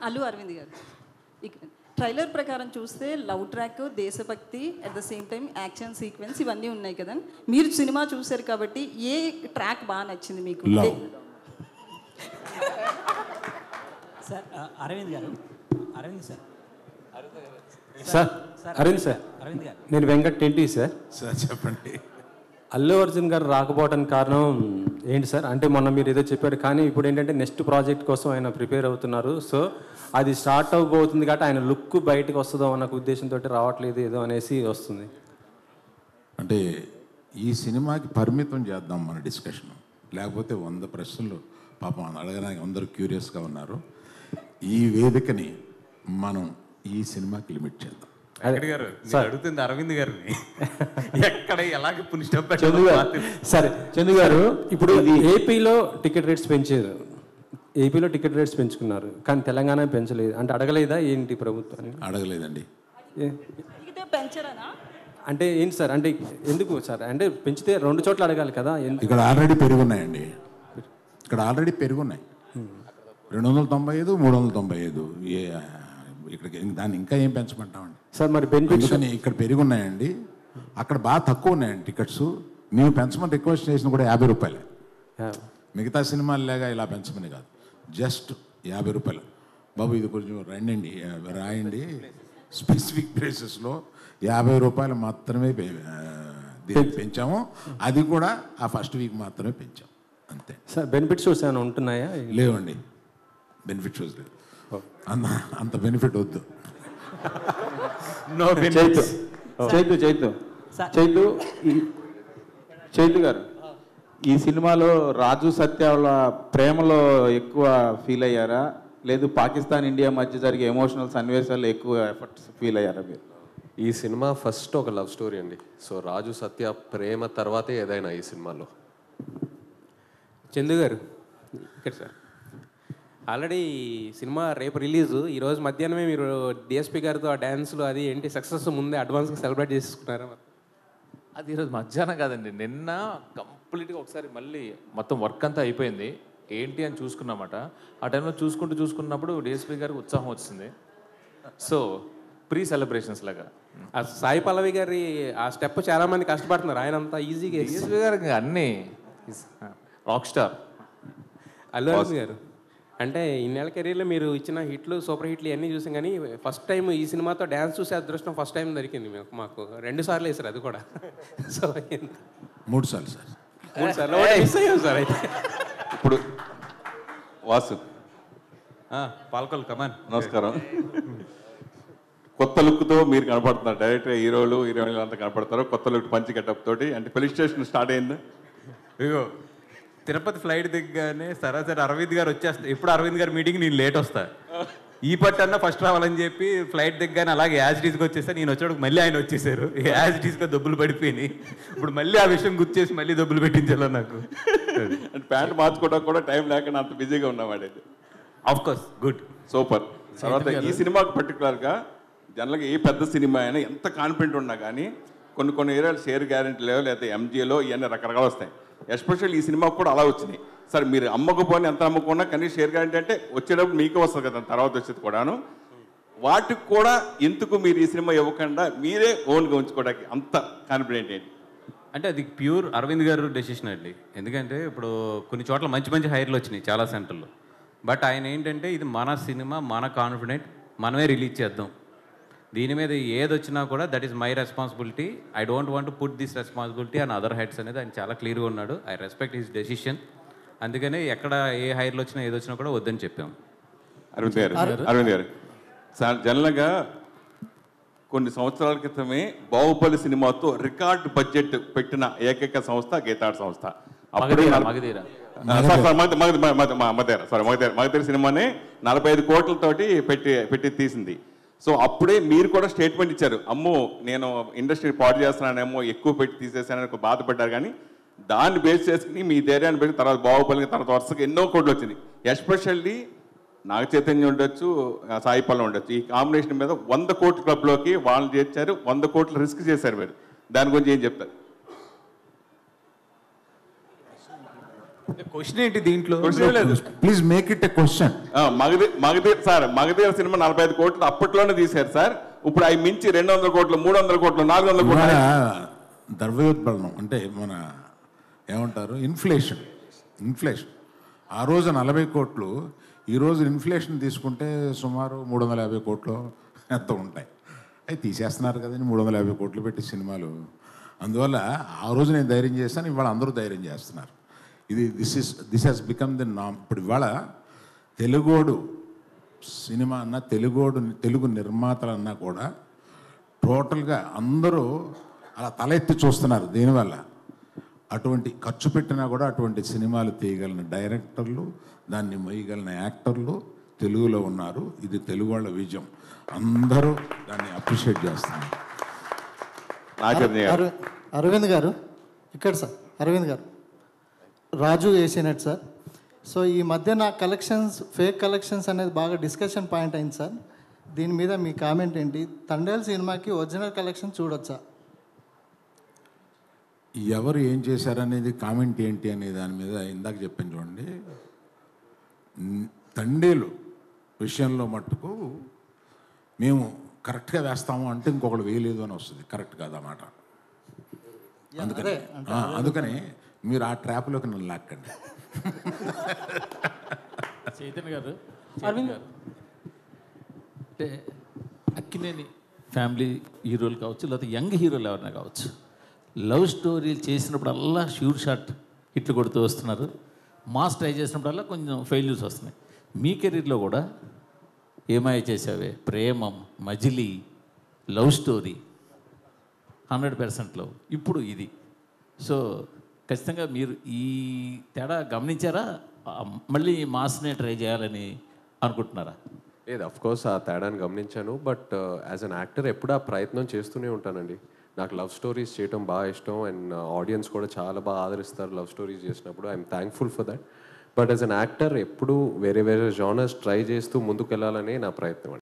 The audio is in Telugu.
అల్లు అరవింద్ గారు, ట్రైలర్ ప్రకారం చూస్తే లవ్ ట్రాక్, దేశభక్తి, at the same time action sequence ఇవన్నీ ఉన్నాయి కదా. మీరు సినిమా చూశారు కాబట్టి ఏ ట్రాక్ బాగా నచ్చింది మీకు? సార్ అరవింద్ గారు, అరవింద్ సార్, అరవింద్ సార్, అరవింద్ గారు, నేను వెంకట్ టెంటీ సార్. సార్ చెప్పండి. అల్లు అర్జున్ గారు రాకపోవడానికి కారణం ఏంటి సార్? అంటే మొన్న మీరు ఏదో చెప్పారు, కానీ ఇప్పుడు ఏంటంటే నెక్స్ట్ ప్రాజెక్ట్ కోసం ఆయన ప్రిపేర్ అవుతున్నారు. సో అది స్టార్ట్ అవ్వబోతుంది కాబట్టి ఆయన లుక్ బయటకు వస్తుందో అన్న ఉద్దేశంతో రావట్లేదు ఏదో అనేసి వస్తుంది. అంటే ఈ సినిమాకి పరిమితం చేద్దాం మన డిస్కషన్, లేకపోతే 100 ప్రశ్నలు పాపం అడగడానికి అందరూ క్యూరియస్గా ఉన్నారు. ఈ వేదికని మనం ఈ సినిమాకి లిమిట్ చేద్దాం. గారు అడుగుతుంది అరవింద్ గారిని ఎక్కడ ఎలాగ సరే చందు గారు, ఇప్పుడు ఏపీలో టికెట్ రేట్స్ పెంచారు, ఏపీలో టికెట్ రేట్స్ పెంచుకున్నారు, కానీ తెలంగాణ పెంచలేదు. అంటే అడగలేదా ఏంటి ప్రభుత్వాన్ని? అడగలేదండి. అంటే ఏంటి సార్? అంటే ఎందుకు సార్? అంటే పెంచితే 2 చోట్ల అడగాలి కదా. ఇక్కడ ఆల్రెడీ పెరుగున్నాయండి, ఇక్కడ ఆల్రెడీ పెరుగున్నాయి. 295, 395. ఇక్కడికి దాన్ని ఇంకా ఏం పెంచమంటామండి సార్? మరి బెనిఫిట్స్ ఇక్కడ పెరుగున్నాయండి, అక్కడ బాగా తక్కువ ఉన్నాయండి టికెట్స్. మేము పెంచమని రిక్వెస్ట్ చేసిన కూడా 50 రూపాయలే. మిగతా సినిమాలు లేగా ఇలా పెంచమని కాదు, జస్ట్ 50 రూపాయలు. బాబు ఇది కొంచెం రండి రాయండి, స్పెసిఫిక్ ప్లేసెస్లో 50 రూపాయలు మాత్రమే పెంచాము. అది కూడా ఆ ఫస్ట్ వీక్ మాత్రమే పెంచాం, అంతే. సార్ బెనిఫిట్ షోస్ ఏమైనా ఉంటున్నాయా? లేవండి, బెనిఫిట్ షోస్ లేవు. అంత బెనిఫిట్ వద్దు. చైతు గారు, ఈ సినిమాలో రాజు సత్య వాళ్ళ ప్రేమలో ఎక్కువ ఫీల్ అయ్యారా, లేదు పాకిస్తాన్ ఇండియా మధ్య జరిగే ఎమోషనల్ సన్నివేశాల్లో ఎక్కువ ఎఫర్ట్స్ ఫీల్ అయ్యారా మీరు? ఈ సినిమా ఫస్ట్ ఒక లవ్ స్టోరీ అండి. సో రాజు సత్య ప్రేమ తర్వాతే ఏదైనా ఈ సినిమాలో. చందు గారు ఇక్కడ సార్, ఆల్రెడీ సినిమా రేపు రిలీజు, ఈరోజు మధ్యాహ్నమే మీరు డిఎస్పీ గారితో ఆ డ్యాన్స్లు అది ఏంటి సక్సెస్ ముందే అడ్వాన్స్గా సెలబ్రేట్ చేసుకున్నారా? అది ఈరోజు మధ్యాహ్నం కాదండి, నిన్న కంప్లీట్గా ఒకసారి మళ్ళీ మొత్తం వర్క్ అంతా అయిపోయింది, ఏంటి అని చూసుకున్నమాట. ఆ టైంలో చూసుకున్నప్పుడు డిఎస్పీ గారికి ఉత్సాహం వచ్చింది. సో ప్రీ సెలబ్రేషన్స్ లాగా ఆ సాయి పల్లవి గారి ఆ స్టెప్ చాలా మంది కష్టపడుతున్నారు, ఆయన అంతా ఈజీగా. డిఎస్పీ గారికి అన్నీ రాక్ స్టార్. అల్లు అర్జున్ గారు అంటే ఇన్నేళ్ళ కెరీర్లో మీరు ఇచ్చిన హిట్లు, సూపర్ హిట్లు ఇవన్నీ చూసాం, కానీ ఫస్ట్ టైం ఈ సినిమాతో డ్యాన్స్ చూసే అదృష్టం ఫస్ట్ టైం దొరికింది మాకు. 2 సార్లు వేసారు, అది కూడా. సో 3 సార్లు సార్, 3 సార్లు మిస్ అయ్యాం సార్. అయితే ఇప్పుడు వాసు పాల్కొల్ కమాన్, నమస్కారం. కొత్త లుక్తో మీరు కనపడుతున్నారు, డైరెక్ట్గా హీరోయిన్లు అంతా కనపడతారు కొత్త లుక్, పంచి గెటప్ తోటి. అంటే పోలీస్ స్టేషన్ స్టార్ట్ అయింది. ఇగో తిరుపతి ఫ్లైట్ దిగ్గానే సరాసరి అరవింద్ గారు వచ్చేస్తా. ఎప్పుడు అరవింద్ గారు మీటింగ్ నేను లేట్ వస్తా, ఈ పట్టన్నా ఫస్ట్ రావాలని చెప్పి ఫ్లైట్ దిగ్గానే అలాగే యాజ్ డీస్కి వచ్చేస్తా. నేను వచ్చేటప్పుడు మళ్ళీ ఆయన వచ్చేసారు, యాజ్ డీస్గా దెబ్బలు పడిపోయినాయి. ఇప్పుడు మళ్ళీ ఆ విషయం గుర్తు చేసి మళ్ళీ దెబ్బలు పెట్టించాలి నాకు. అంటే ప్యాంట్ మార్చుకోవడానికి కూడా టైం లేకుండా అంత బిజీగా ఉన్నావాడైతే. Of course good, super. తర్వాత ఈ సినిమాకి పర్టికులర్గా జనరల్గా ఏ పెద్ద సినిమా అయినా ఎంత కాన్ఫిడెంట్ ఉన్నా కానీ కొన్ని ఏరియాలు షేర్ గ్యారెంటీలో లేకపోతే ఎంజీలో ఇవన్నీ రకరకాలు వస్తాయి. ఎస్పెషల్ ఈ సినిమాకు కూడా అలా వచ్చినాయి. సరే మీరు అమ్మకపోయినా ఎంత అమ్మకున్నా కనీసం షేర్ గ్యారెంటీ అంటే వచ్చేటప్పుడు మీకే వస్తుంది కదా, తర్వాత వచ్చేది కూడాను. వాటికి కూడా ఎందుకు మీరు ఈ సినిమా ఇవ్వకుండా మీరే ఓన్గా ఉంచుకోవడానికి అంత కాన్ఫిడెంట్ ఏంటి? అంటే అది ప్యూర్ అరవింద్ గారు డెసిషన్ అండి. ఎందుకంటే ఇప్పుడు కొన్ని చోట్ల మంచి హైర్లు వచ్చినాయి చాలా సెంటర్లో. బట్ ఆయన ఏంటంటే ఇది మన సినిమా, మన కాన్ఫిడెంట్, మనమే రిలీజ్ చేద్దాం, దీని మీద ఏది వచ్చినా కూడా that is my responsibility, I don't want to put this responsibility on other heads అనేది ఆయన చాలా క్లియర్గా ఉన్నాడు. I respect his decision. అందుకనే ఎక్కడ ఏ హైర్లు వచ్చినా ఏది వచ్చినా కూడా వద్దని చెప్పాము. అరవింద్ గారు జనరల్గా కొన్ని సంవత్సరాల క్రితమే బాహుబలి సినిమాతో రికార్డ్ బడ్జెట్ పెట్టిన ఏకైక సంస్థ గీతాడ్ సంస్థ. మగధీర సినిమాని 45 కోట్లతోటి పెట్టి తీసింది. సో అప్పుడే మీరు కూడా స్టేట్మెంట్ ఇచ్చారు, అమ్మో నేను ఇండస్ట్రీ పాడు చేస్తున్నానేమో, ఎక్కువ పెట్టి తీసేసానని బాధపడ్డారు. కానీ దాన్ని బేస్ చేసుకుని మీ ధైర్యాన్ని పెట్టి తర్వాత బాహుబలికి తర్వాత వరుసగా ఎన్నో కోట్లు వచ్చింది. ఎస్పెషల్లీ నాగ చైతన్యం ఉండొచ్చు, సాయి పల్లవి ఉండొచ్చు, ఈ కాంబినేషన్ మీద 100 కోట్ల క్లబ్లోకి వాళ్ళు చేర్చారు. 100 కోట్లు రిస్క్ చేశారు మీరు. దాని గురించి ఏం చెప్తారు? క్వశ్చన్ ఏంటి దీంట్లో? Please make it a question. Magadheera cinema 45 కోట్లు అప్పట్లోనే తీశారు సార్. ఇప్పుడు అవి మించి 200 కోట్లు, 300 కోట్లు, 400 కోట్లు. ద్రవ్యోత్పన్నం అంటే మన ఏమంటారు, ఇన్ఫ్లేషన్. ఆ రోజు 40 కోట్లు, ఈరోజు ఇన్ఫ్లేషన్ తీసుకుంటే సుమారు 350 కోట్లు ఎంత ఉంటాయి. అవి తీసేస్తున్నారు కదండి 350 కోట్లు పెట్టి సినిమాలు. అందువల్ల ఆ రోజు నేను ధైర్యం చేస్తాను, ఇవాళ అందరూ ధైర్యం చేస్తున్నారు. దిస్ హ్యాస్ బికమ్ ది నామ్. ఇప్పుడు ఇవాళ తెలుగోడు సినిమా అన్నా, తెలుగు నిర్మాతలన్నా కూడా టోటల్గా అందరూ అలా తల ఎత్తి చూస్తున్నారు. దీనివల్ల అటువంటి ఖర్చు పెట్టినా కూడా అటువంటి సినిమాలు తీయగలిగిన డైరెక్టర్లు, దాన్ని మొయ్యగలిగిన యాక్టర్లు తెలుగులో ఉన్నారు. ఇది తెలుగు వాళ్ళ విజయం. అందరూ దాన్ని అప్రిషియేట్ చేస్తున్నారు. అరవింద్ గారు ఇక్కడ సార్, అరవింద్ గారు, రాజు ఏషియనెట్ సార్. సో ఈ మధ్య నా కలెక్షన్స్, ఫేక్ కలెక్షన్స్ అనేది బాగా డిస్కషన్ పాయింట్ అయింది సార్. దీని మీద మీ కామెంట్ ఏంటి? తండేల్ సినిమాకి ఒరిజినల్ కలెక్షన్ చూడొచ్చా? ఎవరు ఏం చేశారనేది కామెంట్ ఏంటి అనే దాని మీద ఇందాక చెప్పాను చూడండి. తండేలు విషయంలో మట్టుకు మేము కరెక్ట్గా వేస్తాము అంటే ఇంకొకటి వేయలేదు అని వస్తుంది. కరెక్ట్ కాదన్నమాట. అందుకని మీరు ఆ ట్రాప్లోకి నన్ను లాక్కండి. చైతన్య గారు, అంటే అక్కినేని ఫ్యామిలీ హీరోలు కావచ్చు, లేకపోతే యంగ్ హీరోలు ఎవరైనా కావచ్చు, లవ్ స్టోరీలు చేసినప్పుడల్లా షూర్ షాట్ హిట్లు కొడుతూ వస్తున్నారు. మాస్ ట్రై చేసినప్పుడల్లా కొంచెం ఫెయిల్యూర్స్ వస్తున్నాయి. మీ కెరీర్లో కూడా ఏమాయ చేసావే, ప్రేమం, మజిలీ, లవ్ స్టోరీ 100%లో ఇప్పుడు ఇది. సో ఖచ్చితంగా మీరు ఈ తేడా గమనించారా? మళ్ళీ మాస్నే ట్రై చేయాలని అనుకుంటున్నారా? లేదు, అఫ్కోర్స్ ఆ తేడాన్ని గమనించాను. బట్ యాజ్ అన్ యాక్టర్ ఎప్పుడు ఆ ప్రయత్నం చేస్తూనే ఉంటానండి. నాకు లవ్ స్టోరీస్ చేయడం బాగా ఇష్టం అండ్ ఆడియన్స్ కూడా చాలా బాగా ఆదరిస్తారు లవ్ స్టోరీస్ చేసినప్పుడు. I'm thankful for that. But as an actor ఎప్పుడు వేరే జానర్స్ ట్రై చేస్తూ ముందుకు వెళ్ళాలనే నా ప్రయత్నం.